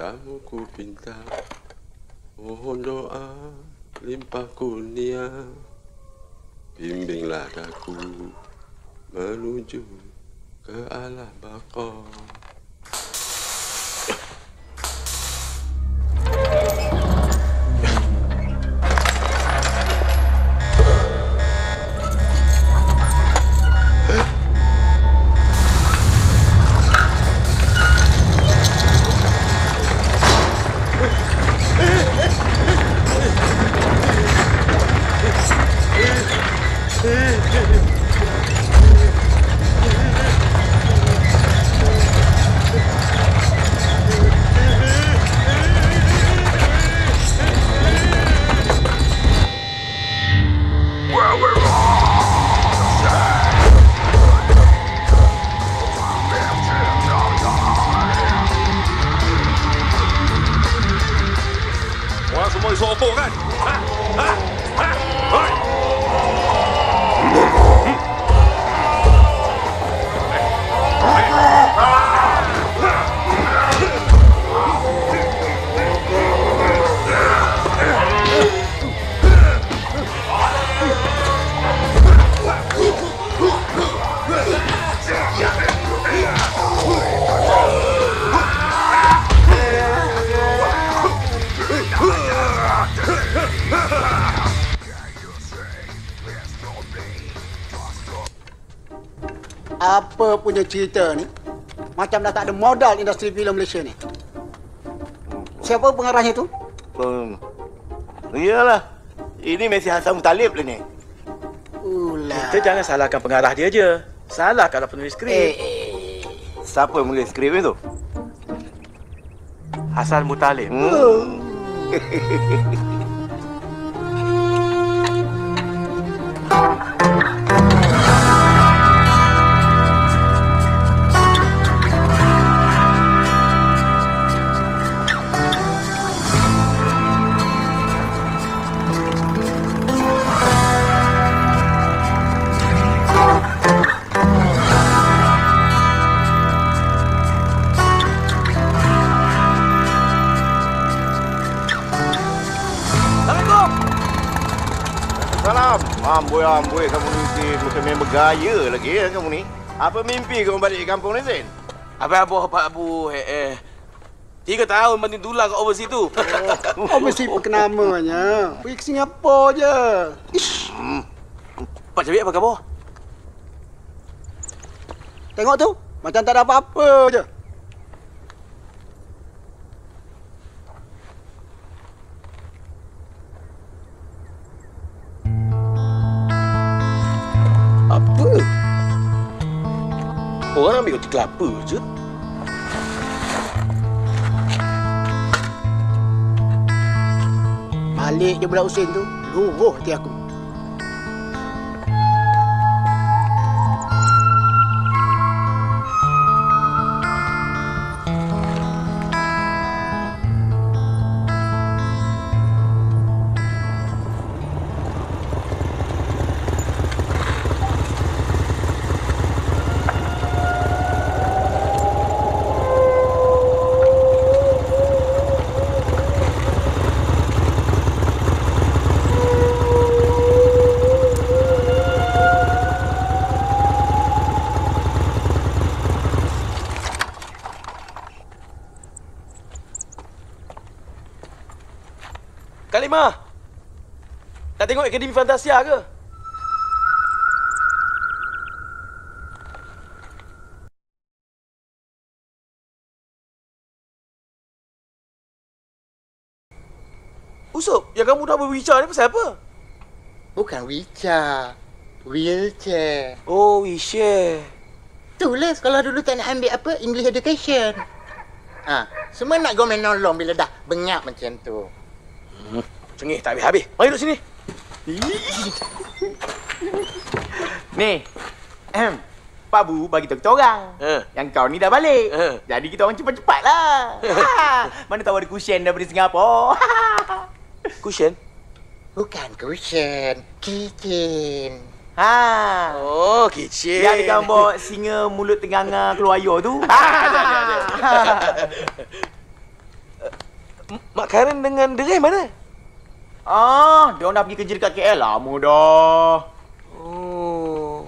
Padamu ku pinta, mohon doa, limpah kurnia. Bimbinglah daku menuju ke alam baka. Sokong kan? Apa punya cerita ni? Macam dah tak ada modal industri filem Malaysia ni. Siapa pengarahnya tu? Iyalah. Ini Messi Hassan Muttalib lah ni. Ulah. Kita jangan salahkan pengarah dia je. Salahkanlah penulis skrip. Siapa yang menulis skrip itu? Hassan Muttalib. Amboi, kamu ni macam member gaya lagi ya kamu ni. Apa mimpi kamu balik ke kampung ni, Zain? Apa Pak Abu? 3 tahun banting tulang kat overseas tu. Overseas namanya. Pergi ke Singapura je. Ish. Pak Jabir apa khabar? Tengok tu. Macam tak ada apa-apa je. Apa? Orang ambil roti kelapa je. Balik je budak Husin tu. Luruh hati aku. Kalimah, nak tengok Akademi Fantasia ke? Usup, yang kamu dah berbicara ni pasal apa? Bukan wheelchair. Wheelchair. Oh, wheelchair. Itulah sekolah dulu tak nak ambil apa? English education. Semua nak go menolong bila dah bengap macam tu. Cengih tak habis-habis. Mari duduk sini. Ni. Pak Bu bagi tahu kita orang. Yang kau ni dah balik. Jadi kita orang cepat-cepatlah. Mana tahu ada cushion daripada Singapura. Cushion? Bukan cushion. Kitchen. Oh, kitchen. Yang ada gambar singa mulut tenganga keluar air tu. Ada. Mak Karen dengan Derai mana? Diorang dah pergi kerja dekat KL lama dah. Oh.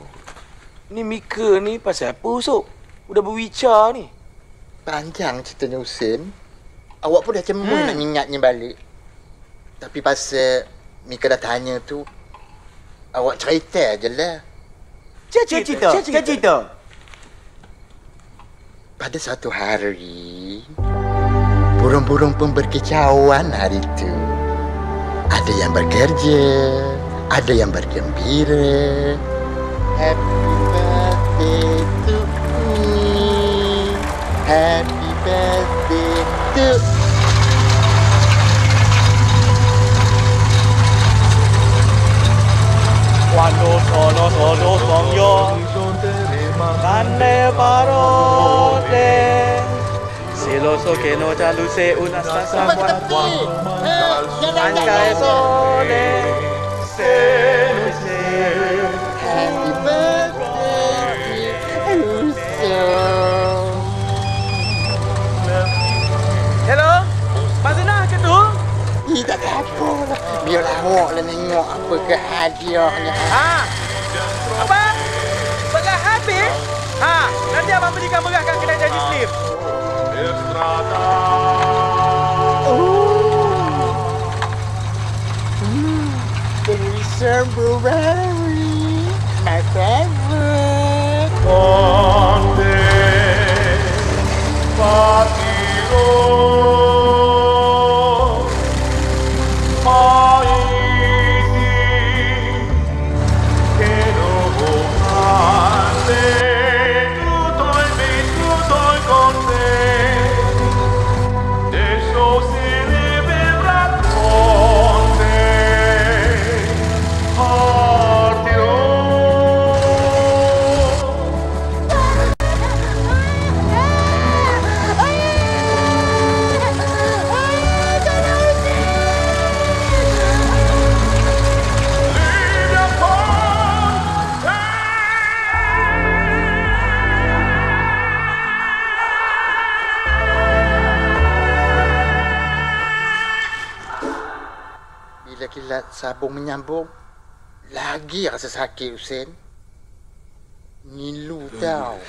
Ni Mika ni pasal apa, Sok? Udah berwicar ni. Panjang ceritanya Husin. Awak pun dah cemun nak ingatnya balik. Tapi pasal Mika dah tanya tu, awak cerita je lah. Cerita. Pada satu hari, burung-burung pun berkicauan hari itu. Ada yang bekerja, ada yang bergembira. Happy birthday to me. Happy birthday to Cuando sono con yo, grande parole. Celoso que no ya luce una salsa blanca e sole. Happy birthday Husin. Hello, Mazina ke tu? Tak ada apa lah. Biarlah awak lah tengok apa ke hadiahnya. Apa? Belah habis? Nanti abang belikan beras kat kedai Janji Slim. The strawberry, my favorite. Bila kilat sabung menyambung, lagi rasa sakit Husin. Ngilu tau.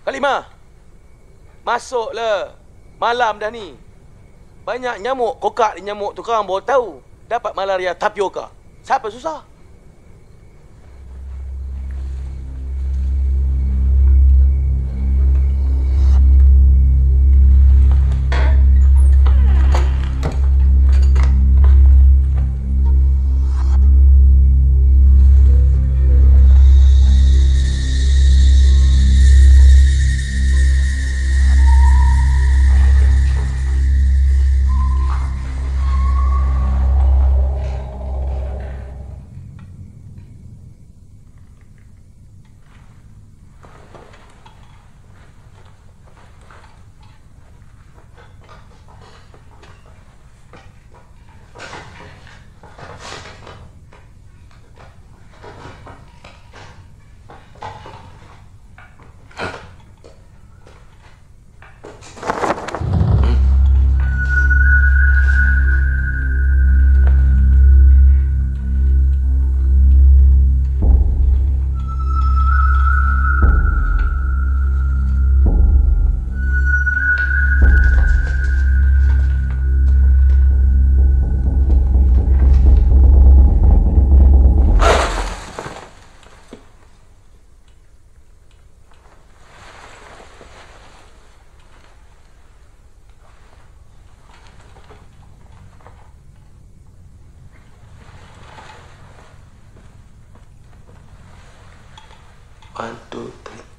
Kalimah, masuklah. Malam dah ni. Banyak nyamuk, kokak ni nyamuk tu korang baru tahu. Dapat malaria tapioka. Siapa susah? 1, 2, 3.